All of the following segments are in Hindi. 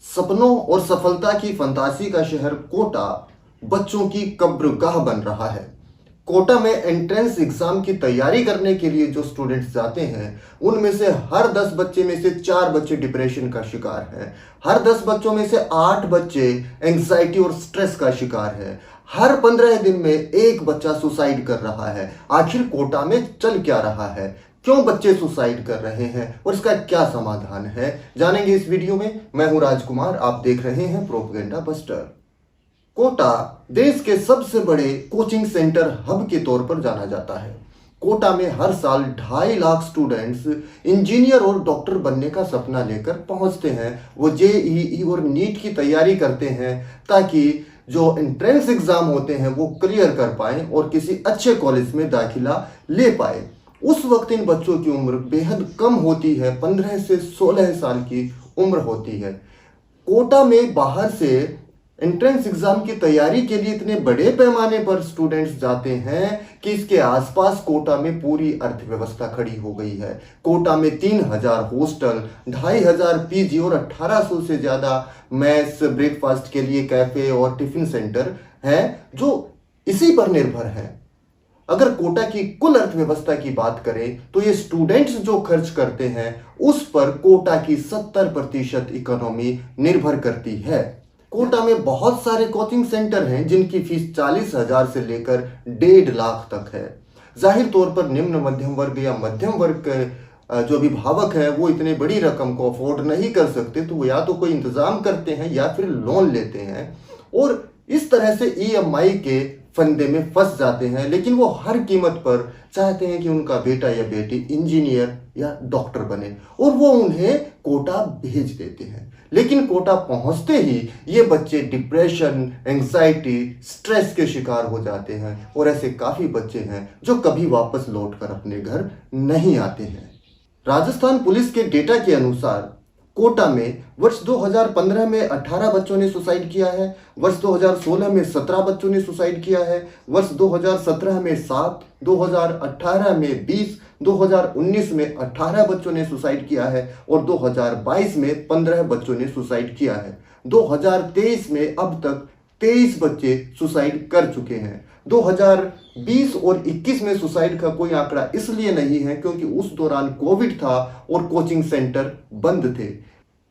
सपनों और सफलता की फंतासी का शहर कोटा बच्चों की कब्रगाह बन रहा है। कोटा में एंट्रेंस एग्जाम की तैयारी करने के लिए जो स्टूडेंट्स जाते हैं, उनमें से हर 10 बच्चे में से 4 बच्चे डिप्रेशन का शिकार हैं। हर 10 बच्चों में से 8 बच्चे एंग्जाइटी और स्ट्रेस का शिकार है। हर 15 दिन में एक बच्चा सुसाइड कर रहा है। आखिर कोटा में चल क्या रहा है? क्यों बच्चे सुसाइड कर रहे हैं और इसका क्या समाधान है, जानेंगे इस वीडियो में। मैं हूं राजकुमार, आप देख रहे हैं प्रोपेगेंडा बस्टर। कोटा देश के सबसे बड़े कोचिंग सेंटर हब के तौर पर जाना जाता है। कोटा में हर साल 2.5 लाख स्टूडेंट्स इंजीनियर और डॉक्टर बनने का सपना लेकर पहुंचते हैं। वो जेईई और नीट की तैयारी करते हैं ताकि जो एंट्रेंस एग्जाम होते हैं वो क्लियर कर पाए और किसी अच्छे कॉलेज में दाखिला ले पाए। उस वक्त इन बच्चों की उम्र बेहद कम होती है, 15 से 16 साल की उम्र होती है। कोटा में बाहर से एंट्रेंस एग्जाम की तैयारी के लिए इतने बड़े पैमाने पर स्टूडेंट्स जाते हैं कि इसके आसपास कोटा में पूरी अर्थव्यवस्था खड़ी हो गई है। कोटा में 3000 हॉस्टल, 2500 पीजी और 1800 से ज्यादा मेस, ब्रेकफास्ट के लिए कैफे और टिफिन सेंटर हैं जो इसी पर निर्भर है। अगर कोटा की कुल अर्थव्यवस्था की बात करें तो ये स्टूडेंट्स जो खर्च करते हैं उस पर कोटा की 70% इकोनॉमी निर्भर करती है। कोटा में बहुत सारे कोचिंग सेंटर हैं जिनकी फीस 40,000 से लेकर 1.5 लाख तक है। जाहिर तौर पर निम्न मध्यम वर्ग या मध्यम वर्ग के जो अभिभावक है वो इतने बड़ी रकम को अफोर्ड नहीं कर सकते, तो वो या तो कोई इंतजाम करते हैं या फिर लोन लेते हैं और इस तरह से ईएमआई के फंदे में फंस जाते हैं। लेकिन वो हर कीमत पर चाहते हैं कि उनका बेटा या बेटी इंजीनियर या डॉक्टर बने और वो उन्हें कोटा भेज देते हैं। लेकिन कोटा पहुंचते ही ये बच्चे डिप्रेशन, एंग्जाइटी, स्ट्रेस के शिकार हो जाते हैं और ऐसे काफी बच्चे हैं जो कभी वापस लौटकर अपने घर नहीं आते हैं। राजस्थान पुलिस के डेटा के अनुसार कोटा में वर्ष 2015 में 18 बच्चों ने सुसाइड किया है, वर्ष 2016 में 17 बच्चों ने सुसाइड किया है, वर्ष 2017 में 7, 2018 में 20, 2019 में 18 बच्चों ने सुसाइड किया है और 2022 में 15 बच्चों ने सुसाइड किया है। 2023 में अब तक 23 बच्चे सुसाइड कर चुके हैं। 2020 और 21 में सुसाइड का कोई आंकड़ा इसलिए नहीं है क्योंकि उस दौरान कोविड था और कोचिंग सेंटर बंद थे।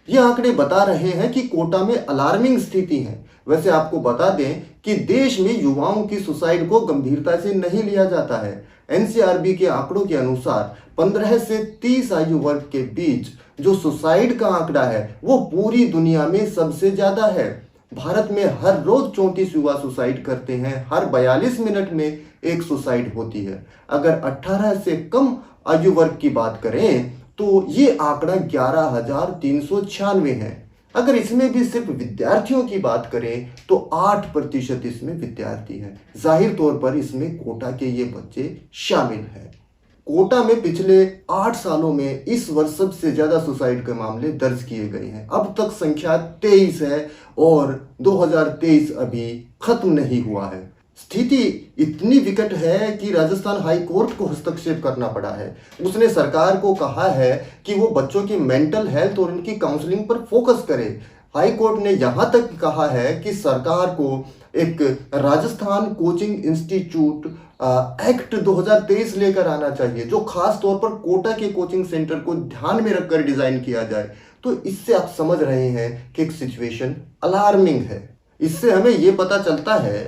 ये आंकड़े बता रहे हैं कि कोटा में अलार्मिंग स्थिति है। वैसे आपको बता दें कि देश में युवाओं की सुसाइड को गंभीरता से नहीं लिया जाता है। एनसीआरबी के आंकड़ों के अनुसार 15 से 30 आयु वर्ग के बीच जो सुसाइड का आंकड़ा है वो पूरी दुनिया में सबसे ज्यादा है। भारत में हर रोज 34 युवा सुसाइड करते हैं, हर 42 मिनट में एक सुसाइड होती है। अगर 18 से कम आयु वर्ग की बात करें तो ये आंकड़ा 11,396 है। अगर इसमें भी सिर्फ विद्यार्थियों की बात करें तो 8% इसमें विद्यार्थी हैं। जाहिर तौर पर इसमें कोटा के ये बच्चे शामिल हैं। कोटा में पिछले 8 सालों में इस वर्ष सबसे ज्यादा सुसाइड के मामले दर्ज किए गए हैं। अब तक संख्या 23 है और 2023 अभी खत्म नहीं हुआ है। स्थिति इतनी विकट है कि राजस्थान हाई कोर्ट को हस्तक्षेप करना पड़ा है। उसने सरकार को कहा है कि वो बच्चों की मेंटल हेल्थ और उनकी काउंसलिंग पर फोकस करे। हाई कोर्ट ने यहां तक कहा है कि सरकार को एक राजस्थान कोचिंग इंस्टीट्यूट एक्ट 2023 लेकर आना चाहिए जो खास तौर पर कोटा के कोचिंग सेंटर को ध्यान में रखकर डिजाइन किया जाए। तो इससे आप समझ रहे हैं कि एक सिचुएशन अलार्मिंग है। इससे हमें यह पता चलता है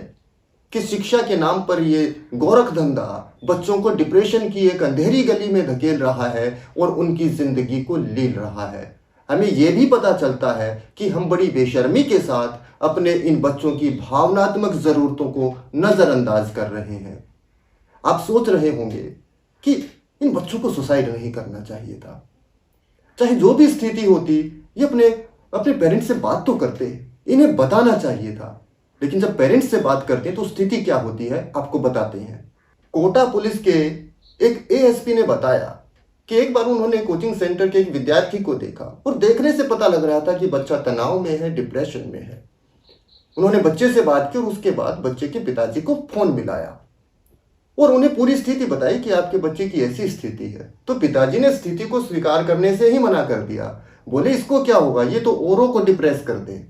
कि शिक्षा के नाम पर ये गोरख धंधा बच्चों को डिप्रेशन की एक अंधेरी गली में धकेल रहा है और उनकी जिंदगी को लील रहा है। हमें यह भी पता चलता है कि हम बड़ी बेशर्मी के साथ अपने इन बच्चों की भावनात्मक जरूरतों को नजरअंदाज कर रहे हैं। आप सोच रहे होंगे कि इन बच्चों को सुसाइड नहीं करना चाहिए था। चाहे जो भी स्थिति होती, ये अपने पेरेंट्स से बात तो करते, इन्हें बताना चाहिए था। लेकिन जब पेरेंट्स से बात करते हैं तो स्थिति क्या होती है आपको बताते हैं। कोटा पुलिस के एक एएसपी ने बताया कि एक बार उन्होंने कोचिंग सेंटर के एक विद्यार्थी को देखा और देखने से पता लग रहा था कि बच्चा तनाव में है, डिप्रेशन में है। उन्होंने बच्चे से बात की और उसके बाद बच्चे के पिताजी को फोन मिलाया और उन्हें पूरी स्थिति बताई कि आपके बच्चे की ऐसी स्थिति है। तो पिताजी ने स्थिति को स्वीकार करने से ही मना कर दिया। बोले इसको क्या होगा, ये तो औरों को डिप्रेस कर दे।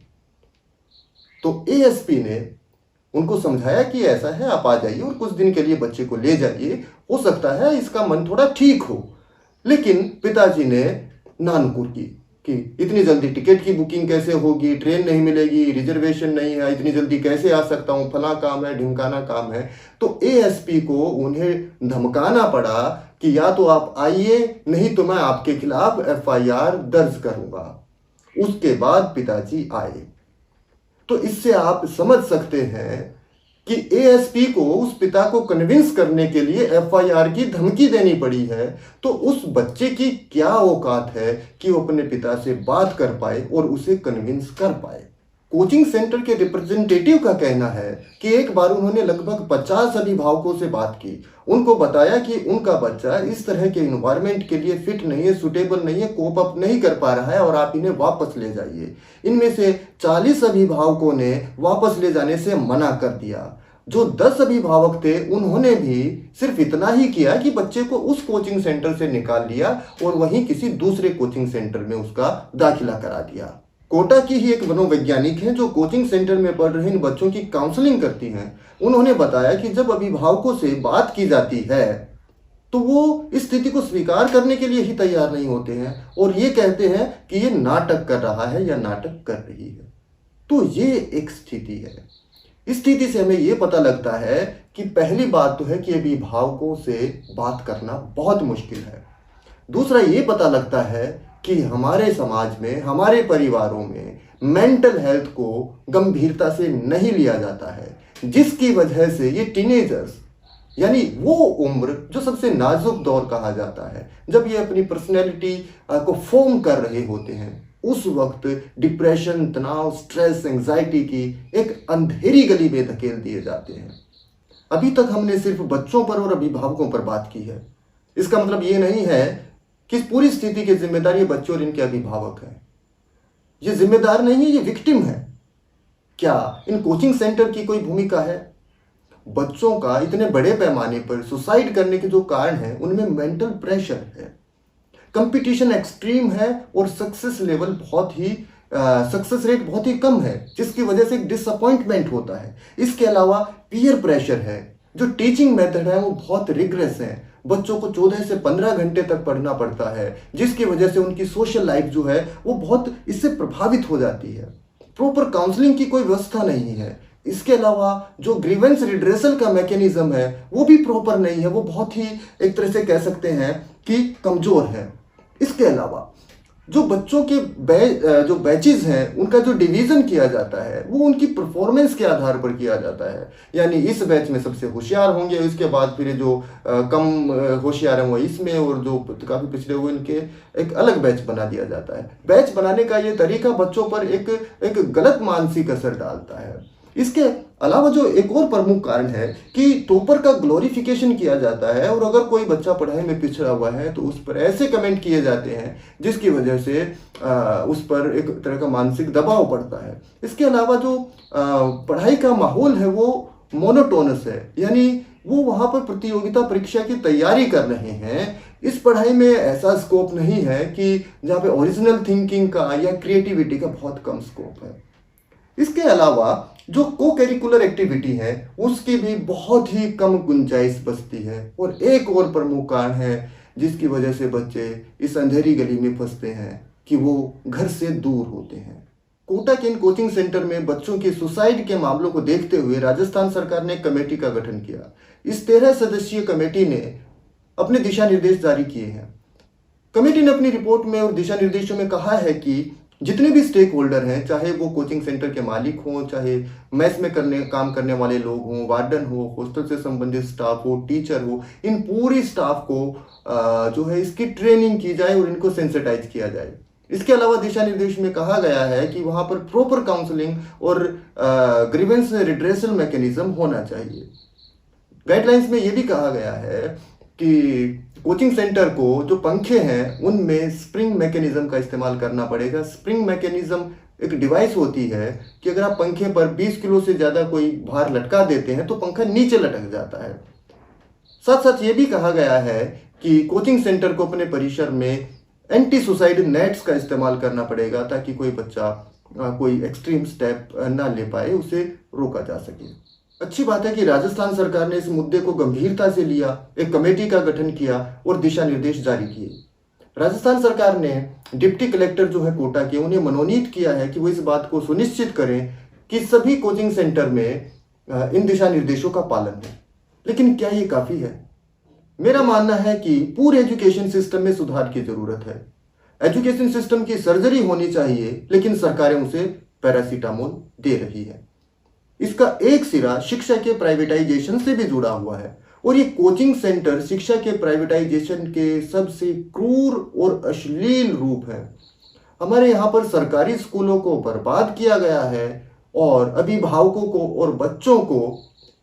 तो एएसपी ने उनको समझाया कि ऐसा है, आप आ जाइए और कुछ दिन के लिए बच्चे को ले जाइए, हो सकता है इसका मन थोड़ा ठीक हो। लेकिन पिताजी ने नानुकुर की कि इतनी जल्दी टिकट की बुकिंग कैसे होगी, ट्रेन नहीं मिलेगी, रिजर्वेशन नहीं है, इतनी जल्दी कैसे आ सकता हूँ, फला काम है, ढिमकाना काम है। तो एएसपी को उन्हें धमकाना पड़ा कि या तो आप आइए, नहीं तो मैं आपके खिलाफ एफआईआर दर्ज करूंगा। उसके बाद पिताजी आए। तो इससे आप समझ सकते हैं कि एएसपी को उस पिता को कन्विंस करने के लिए एफआईआर की धमकी देनी पड़ी है। तो उस बच्चे की क्या औकात है कि वो अपने पिता से बात कर पाए और उसे कन्विंस कर पाए। कोचिंग सेंटर के रिप्रेजेंटेटिव का कहना है कि एक बार उन्होंने लगभग 50 अभिभावकों से बात की, उनको बताया कि उनका बच्चा इस तरह के इन्वायरमेंट के लिए फिट नहीं है, सुटेबल नहीं है, कोप अप नहीं कर पा रहा है और आप इन्हें वापस ले जाइए। इनमें से 40 अभिभावकों ने वापस ले जाने से मना कर दिया। जो 10 अभिभावक थे उन्होंने भी सिर्फ इतना ही किया कि बच्चे को उस कोचिंग सेंटर से निकाल लिया और वहीं किसी दूसरे कोचिंग सेंटर में उसका दाखिला करा दिया। कोटा की ही एक मनोवैज्ञानिक हैं जो कोचिंग सेंटर में पढ़ रहे इन बच्चों की काउंसलिंग करती हैं। उन्होंने बताया कि जब अभिभावकों से बात की जाती है तो वो इस स्थिति को स्वीकार करने के लिए ही तैयार नहीं होते हैं और ये कहते हैं कि ये नाटक कर रहा है या नाटक कर रही है। तो ये एक स्थिति है। इस स्थिति से हमें ये पता लगता है कि पहली बात तो है कि अभिभावकों से बात करना बहुत मुश्किल है। दूसरा ये पता लगता है कि हमारे समाज में, हमारे परिवारों में मेंटल हेल्थ को गंभीरता से नहीं लिया जाता है, जिसकी वजह से ये टीनेजर्स, यानी वो उम्र जो सबसे नाजुक दौर कहा जाता है, जब ये अपनी पर्सनैलिटी को फॉर्म कर रहे होते हैं, उस वक्त डिप्रेशन, तनाव, स्ट्रेस, एंजाइटी की एक अंधेरी गली में धकेल दिए जाते हैं। अभी तक हमने सिर्फ बच्चों पर और अभिभावकों पर बात की है। इसका मतलब ये नहीं है कि इस पूरी स्थिति की जिम्मेदार ये बच्चे और इनके अभिभावक हैं। ये जिम्मेदार नहीं है, ये विक्टिम है। क्या इन कोचिंग सेंटर की कोई भूमिका है? बच्चों का इतने बड़े पैमाने पर सुसाइड करने के जो कारण हैं उनमें मेंटल प्रेशर है, कंपटीशन एक्सट्रीम है और सक्सेस रेट बहुत ही कम है, जिसकी वजह से एक डिसअपॉइंटमेंट होता है। इसके अलावा पीयर प्रेशर है। जो टीचिंग मेथड है वो बहुत रिग्रेस है। बच्चों को 14 से 15 घंटे तक पढ़ना पड़ता है, जिसकी वजह से उनकी सोशल लाइफ जो है वो बहुत इससे प्रभावित हो जाती है। प्रॉपर काउंसलिंग की कोई व्यवस्था नहीं है। इसके अलावा जो ग्रीवेंस रिड्रेसल का मैकेनिज्म है वो भी प्रॉपर नहीं है, वो बहुत ही एक तरह से कह सकते हैं कि कमजोर है। इसके अलावा जो बच्चों के जो बैचेस हैं उनका जो डिवीज़न किया जाता है वो उनकी परफॉर्मेंस के आधार पर किया जाता है। यानी इस बैच में सबसे होशियार होंगे, इसके बाद फिर जो कम होशियार हैं वो इसमें, और जो काफ़ी पिछड़े हुए इनके एक अलग बैच बना दिया जाता है। बैच बनाने का ये तरीका बच्चों पर एक गलत मानसिक असर डालता है। इसके अलावा जो एक और प्रमुख कारण है कि टॉपर का ग्लोरिफिकेशन किया जाता है, और अगर कोई बच्चा पढ़ाई में पिछड़ा हुआ है तो उस पर ऐसे कमेंट किए जाते हैं जिसकी वजह से उस पर एक तरह का मानसिक दबाव पड़ता है। इसके अलावा जो पढ़ाई का माहौल है वो मोनोटोनस है, यानी वो वहाँ पर प्रतियोगिता परीक्षा की तैयारी कर रहे हैं। इस पढ़ाई में ऐसा स्कोप नहीं है कि जहाँ पे ओरिजिनल थिंकिंग का या क्रिएटिविटी का बहुत कम स्कोप है। इसके अलावा जो को करिकुलर एक्टिविटी है उसकी भी बहुत ही कम गुंजाइश बचती है। और एक और प्रमुख कारण है जिसकी वजह से बच्चे इस अंधेरी गली में फंसते हैं कि वो घर से दूर होते हैं। कोटा के इन कोचिंग सेंटर में बच्चों के सुसाइड के मामलों को देखते हुए राजस्थान सरकार ने एक कमेटी का गठन किया। इस 13 सदस्यीय कमेटी ने अपने दिशा निर्देश जारी किए हैं। कमेटी ने अपनी रिपोर्ट में और दिशा निर्देशों में कहा है कि जितने भी स्टेक होल्डर हैं, चाहे वो कोचिंग सेंटर के मालिक हों, चाहे मेस में काम करने वाले लोग हों, वार्डन हो, हॉस्टल से संबंधित स्टाफ हो, टीचर हो, इन पूरी स्टाफ को जो है इसकी ट्रेनिंग की जाए और इनको सेंसिटाइज किया जाए। इसके अलावा दिशा निर्देश में कहा गया है कि वहाँ पर प्रॉपर काउंसलिंग और ग्रीवेंस रिड्रेसल मैकेनिज्म होना चाहिए। गाइडलाइंस में ये भी कहा गया है कि कोचिंग सेंटर को जो पंखे हैं उनमें स्प्रिंग मैकेनिज्म का इस्तेमाल करना पड़ेगा। स्प्रिंग मैकेनिज्म एक डिवाइस होती है कि अगर आप पंखे पर 20 किलो से ज़्यादा कोई भार लटका देते हैं तो पंखा नीचे लटक जाता है। साथ साथ ये भी कहा गया है कि कोचिंग सेंटर को अपने परिसर में एंटी सुसाइड नेट्स का इस्तेमाल करना पड़ेगा ताकि कोई बच्चा कोई एक्सट्रीम स्टेप ना ले पाए, उसे रोका जा सके। अच्छी बात है कि राजस्थान सरकार ने इस मुद्दे को गंभीरता से लिया, एक कमेटी का गठन किया और दिशा निर्देश जारी किए। राजस्थान सरकार ने डिप्टी कलेक्टर जो है कोटा के, उन्हें मनोनीत किया है कि वो इस बात को सुनिश्चित करें कि सभी कोचिंग सेंटर में इन दिशा निर्देशों का पालन हो। लेकिन क्या ये काफी है? मेरा मानना है कि पूरे एजुकेशन सिस्टम में सुधार की जरूरत है। एजुकेशन सिस्टम की सर्जरी होनी चाहिए, लेकिन सरकारें उसे पैरासीटामोल दे रही है। इसका एक सिरा शिक्षा के प्राइवेटाइजेशन से भी जुड़ा हुआ है और ये कोचिंग सेंटर शिक्षा के प्राइवेटाइजेशन के सबसे क्रूर और अश्लील रूप है। हमारे यहाँ पर सरकारी स्कूलों को बर्बाद किया गया है और अभिभावकों को और बच्चों को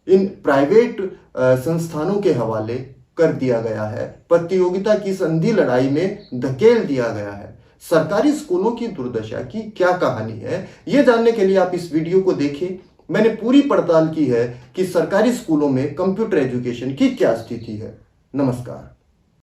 इन प्राइवेट संस्थानों के हवाले कर दिया गया है। प्रतियोगिता की संधि लड़ाई में धकेल दिया गया है। सरकारी स्कूलों की दुर्दशा की क्या कहानी है, ये जानने के लिए आप इस वीडियो को देखें। मैंने पूरी पड़ताल की है कि सरकारी स्कूलों में कंप्यूटर एजुकेशन की क्या स्थिति है। नमस्कार।